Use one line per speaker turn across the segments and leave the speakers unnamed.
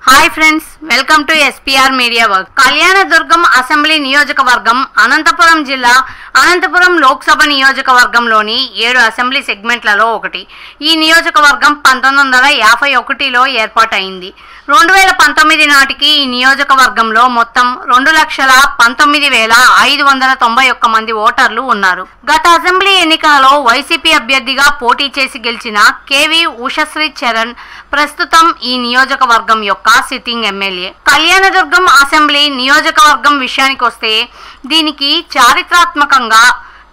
Hi friends, welcome to SPR media work. Kalyanadurgam assembly నియోజకవర్గం అనంతపురం జిల్లా అనంతపురం లోక్సభ నియోజకవర్గంలోని 7 అసెంబ్లీ సెగ్మెంట్లలో ఒకటి. ఈ నియోజకవర్గం 1951లో ఏర్పాటైంది. 2019 నాటికి ఈ నియోజకవర్గంలో మొత్తం 2,19,591 మంది ఓటర్లు ఉన్నారు. గత అసెంబ్లీ ఎన్నికలలో వైసీపీ అభ్యర్థిగా పోటీ చేసి గెలిచిన కేవీ ఉషశ్రీ చరణ్ ప్రస్తుతం ఈ నియోజకవర్గం యొక్క సిట్టింగ్ ఎమ్మెల్యే. కళ్యాణదుర్గం అసెంబ్లీ నియోజకవర్గం విషయానికి వస్తే దీనికి చారిత్రాత్మకంగా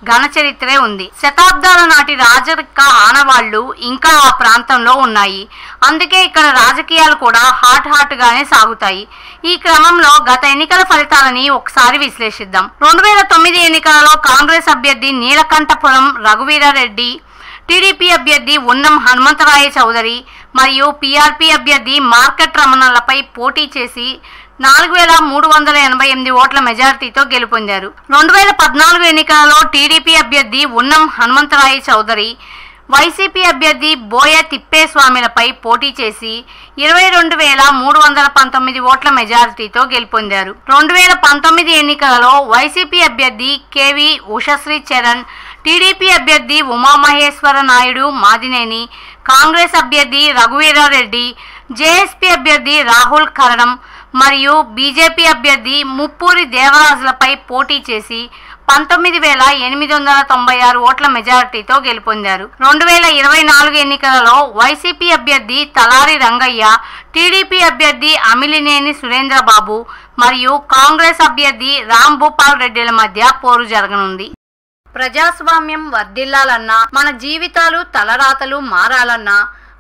ఘన చరిత్రే ఉంది. శతాబ్దాల నాటి రాజరిక ఆనవాళ్లు ఇంకా ఆ ప్రాంతంలో ఉన్నాయి. అందుకే ఇక్కడ రాజకీయాలు కూడా హాట్ గానే సాగుతాయి. ఈ క్రమంలో గత ఎన్నికల ఫలితాలని ఒకసారి విశ్లేషిద్దాం. 2009 ఎన్నికలలో కాంగ్రెస్ అభ్యర్థి నీలకంఠపురం రఘువీరారెడ్డి, టీడీపీ అభ్యర్థి ఉన్నం హనుమంతరాయ చౌదరి మరియు పీఆర్పీ అభ్యర్థి మార్కెట్ రమణలపై పోటీ చేసి 4,388 ఓట్ల మెజారిటీతో గెలుపొందారు. 2014 ఎన్నికలలో టీడీపీ అభ్యర్థి ఉన్నం హనుమంతరాయ చౌదరి, వైసీపీ అభ్యర్థి బోయ తిప్పేస్వామిలపై పోటీ చేసి 22,319 ఓట్ల మెజారిటీతో గెలుపొందారు. 2019 ఎన్నికలలో వైసీపీ అభ్యర్థి కేవీ ఉషశ్రీ చరణ్, టీడీపీ అభ్యర్థి ఉమామహేశ్వర నాయుడు మాదినేని, కాంగ్రెస్ అభ్యర్థి రఘువీరారెడ్డి, జేఎస్పీ అభ్యర్థి రాహుల్ కరణం మరియు బీజేపీ అభ్యర్థి ముప్పూరి దేవరాజులపై పోటీ చేసి 19,896 ఓట్ల మెజారిటీతో గెలుపొందారు. 2024 ఎన్నికలలో వైసీపీ అభ్యర్థి తలారి రంగయ్య, టీడీపీ అభ్యర్థి అమిలినేని సురేంద్రబాబు మరియు కాంగ్రెస్ అభ్యర్థి రాంభూపాల్ రెడ్డిల మధ్య పోరు జరగనుంది. ప్రజాస్వామ్యం వర్ధిల్లాలన్నా, మన జీవితాలు తలరాతలు మారాలన్నా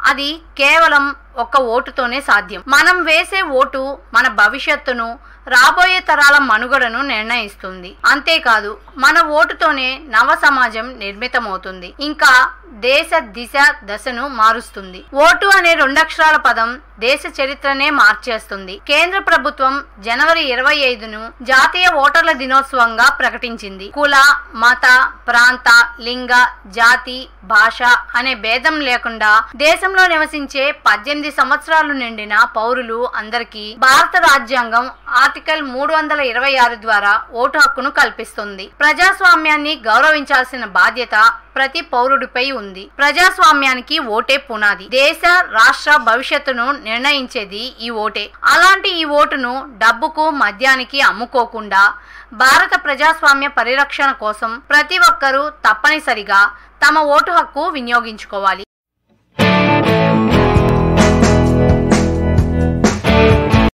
అది కేవలం ఒక్క ఓటుతోనే సాధ్యం. మనం వేసే ఓటు మన భవిష్యత్తును, రాబోయే తరాల మనుగడను నిర్ణయిస్తుంది. అంతేకాదు, మన ఓటుతోనే నవ సమాజం నిర్మితమవుతుంది, ఇంకా దేశ దిశ దశను మారుస్తుంది. ఓటు అనే 2 అక్షరాల పదం దేశ చరిత్రనే మార్చేస్తుంది. కేంద్ర ప్రభుత్వం జనవరి 25ను జాతీయ ఓటర్ల దినోత్సవంగా ప్రకటించింది. కుల, మత, ప్రాంత, లింగ, జాతి, భాష అనే భేదం లేకుండా దేశంలో నివసించే 18 సంవత్సరాలు నిండిన పౌరులు అందరికీ భారత రాజ్యాంగం ఆర్టికల్ 326 ద్వారా ఓటు హక్కును కల్పిస్తుంది. ప్రజాస్వామ్యాన్ని గౌరవించాల్సిన బాధ్యత ప్రతి పౌరుడిపై ఉంది. ప్రజాస్వామ్యానికి ఓటే పునాది. దేశ, రాష్ట్ర భవిష్యత్తును నిర్ణయించేది ఈ ఓటే. అలాంటి ఈ ఓటును డబ్బుకు, మద్యానికి అమ్ముకోకుండా భారత ప్రజాస్వామ్య పరిరక్షణ కోసం ప్రతి ఒక్కరూ తప్పనిసరిగా తమ ఓటు హక్కు వినియోగించుకోవాలి.